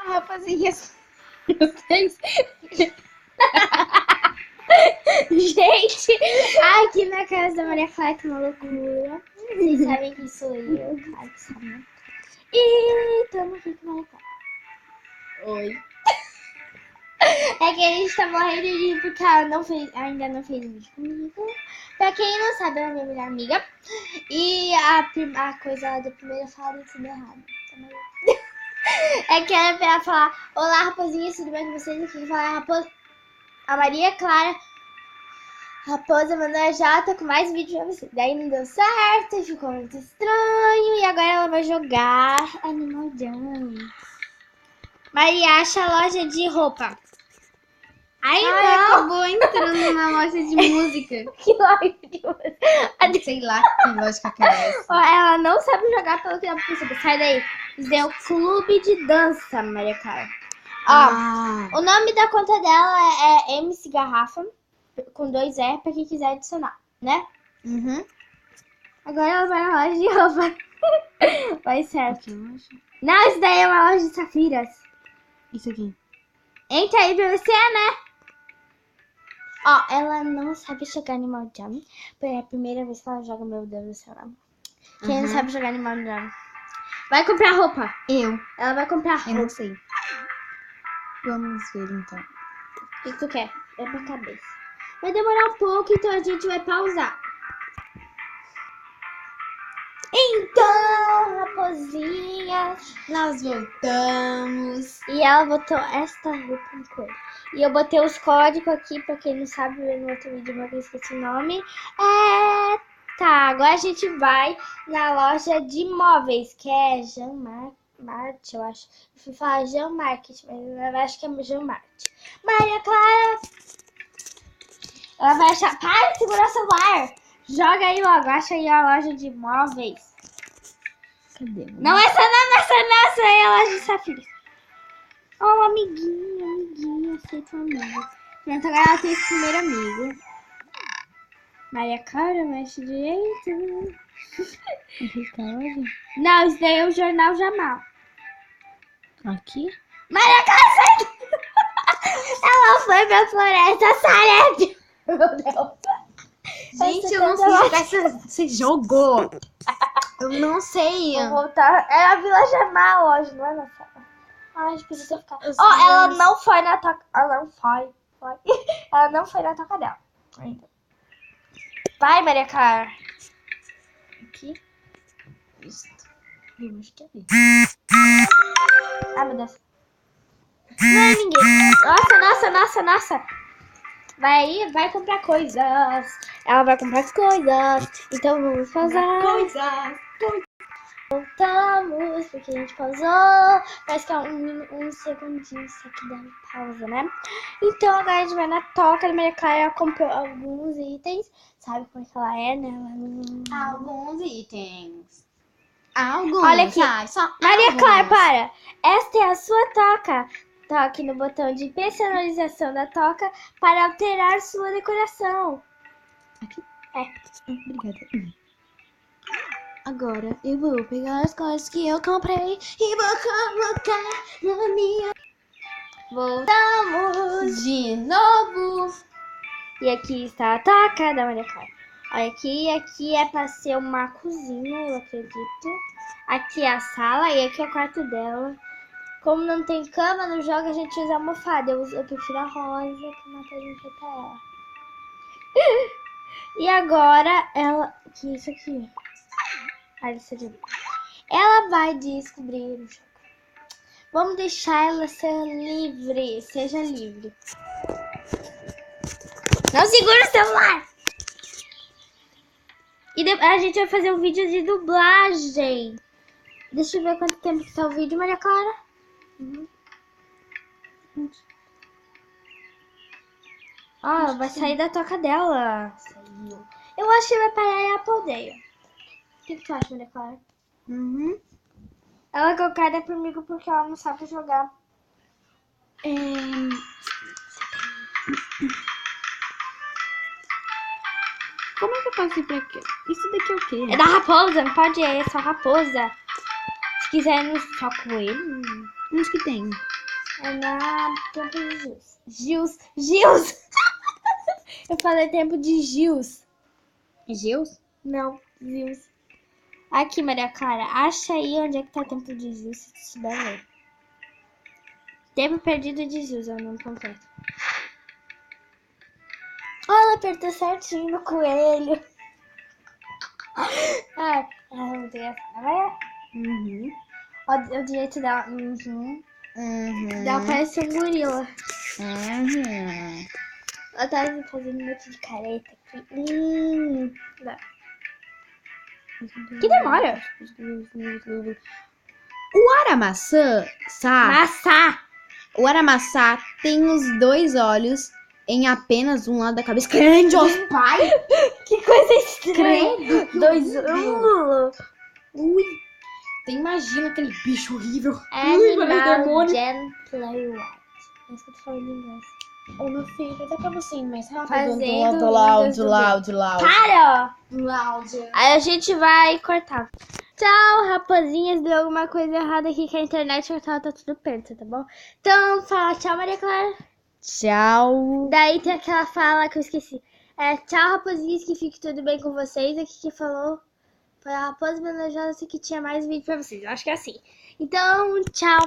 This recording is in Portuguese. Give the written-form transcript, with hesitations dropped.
rapazinhas. Vocês. Gente, aqui na casa da Maria Clara tá uma loucura. Vocês sabem que sou eu, claro que sabem. E tamo aqui com a Maria Clara. Oi. É que a gente tá morrendo de rir porque ela ainda não fez vídeo comigo. Pra quem não sabe, ela é minha melhor amiga. E a coisa da primeira fala de tudo errado. É que era pra ela falar: olá, raposinhas, tudo bem com vocês? Aqui que fala a Maria Clara. Raposa mandou a Jota com mais vídeo pra vocês. Daí não deu certo, ficou muito estranho. E agora ela vai jogar Animal Jam. Maria acha a loja de roupa. Ai, não! Acabou entrando na loja de música. Que loja de música? Sei lá que lógica que é essa. Ela não sabe jogar pelo que dá pra perceber. Sai daí. Isso é o clube de dança, Maria Clara. Ó, o nome da conta dela é MC Garrafa, com 2 E, pra quem quiser adicionar, né? Uhum. Agora ela vai na loja de roupa. Vai certo. Não, isso daí é uma loja de safiras. Isso aqui. Entra aí pra você, né? Ó, ela não sabe jogar Animal Jam. É a primeira vez que ela joga, meu Deus do céu. Quem não sabe jogar Animal Jam? Vai comprar roupa. Ela vai comprar roupa. Eu não sei. Vamos ver então. O que tu quer? É pra cabeça. Vai demorar um pouco, então a gente vai pausar. Então, raposinha, Nós voltamos. e ela botou esta roupa no coelho. E eu botei os códigos aqui, pra quem não sabe, ver no outro vídeo, mas eu esqueci o nome. Tá, agora a gente vai na loja de móveis, que é Jean Mart, eu acho. Eu fui falar Jean Market, mas eu acho que é Jean Mart. Maria Clara, ela vai achar... Para de segurar o celular! Joga aí logo, acha aí a loja de móveis. Cadê? Não, essa aí é a loja de safiras. Oh, amiguinha, aceita um amigo. Pronto, agora ela tem esse primeiro amigo. Maria Clara, mexe direito. Não, isso daí é o Jornal Jamal. Aqui? Maria Clara, sai! Ela foi pra floresta Sareb. Meu Deus. Gente, eu não sei jogar esse jogo. Eu não sei. Vou voltar. É a Vila Jamal hoje, não é na sala. Ai, precisa ficar. Eu Ó, sei, ela mas- não foi na toca. Ela não foi. Ela não foi na toca dela ainda. Vai, Maria Clara. Aqui? Isso. Eu acho que é ali. Ai, meu Deus. Não é ninguém. Nossa. Vai aí, vai comprar coisas. Ela vai comprar coisas. Então vamos pausar. Voltamos, porque a gente pausou. Parece que é um segundinho isso aqui da pausa, né? Então agora a gente vai na toca da Maria Clara. Ela comprou alguns itens. Sabe como é que ela é, né? Alguns itens. Alguns. Olha aqui. Só Maria alguns. Clara, para! Esta é a sua toca. Toque no botão de personalização da toca para alterar sua decoração. Aqui? É. Obrigada. Agora eu vou pegar as coisas que eu comprei e vou colocar na minha. Voltamos! De novo. E aqui está a toca da Maria Clara. Olha aqui é para ser uma cozinha, eu acredito. Aqui é a sala e aqui é o quarto dela. Como não tem cama no jogo, a gente usa almofada. Eu prefiro a rosa, que mata a gente pra ela. E agora ela... Que isso aqui? Ela vai descobrir o jogo. Vamos deixar ela ser livre. Seja livre. Não segura o celular! E a gente vai fazer um vídeo de dublagem. Deixa eu ver quanto tempo que tá o vídeo, Maria Clara. Ah, vai sair da toca dela. Saiu. Eu acho que vai parar em Apple. O que tu acha, Maria Clara? Ela concorda comigo porque ela não sabe jogar. Como é que eu faço pra quê? Isso daqui é o quê? É da raposa, não pode ir, é só raposa. Se quiser no só coelho. Onde que tem? É na tempo de Gils. Gils! Eu falei tempo de Gils. Gils? Não, Gils. Aqui, Maria Clara, acha aí onde é que tá o tempo de Gils, se tu souber ler. Tempo perdido de Gils, é o nome completo. Olha, ela apertou certinho no coelho. Ah, ela é muito engraçada. Uhum. Olha o direito dela. Uhum. Ela parece um gorila. Uhum. Ela tá fazendo um monte de careta aqui. Não. Que demora. O aramaçã, Maçã. o aramaçá tem os 2 olhos em apenas um lado da cabeça. Grande, ó, pai! Que coisa estranha. Credo! Dois. Ui! Tem, imagina aquele bicho horrível. Animal gently white. É isso que eu tô falando em inglês. Ô, meu filho, dá pra você ir mais rápido? Fazendo Do loud. Para! Loud. Aí a gente vai cortar. Tchau, rapazinhas. Deu alguma coisa errada aqui que a internet tá tudo perto, tá bom? Então, fala tchau, Maria Clara. Tchau. Daí tem aquela fala que eu esqueci. Tchau, rapazinhas, que fique tudo bem com vocês. Aqui que falou foi a raposa melhor que tinha mais vídeo pra vocês. Eu acho que é assim. Então, tchau.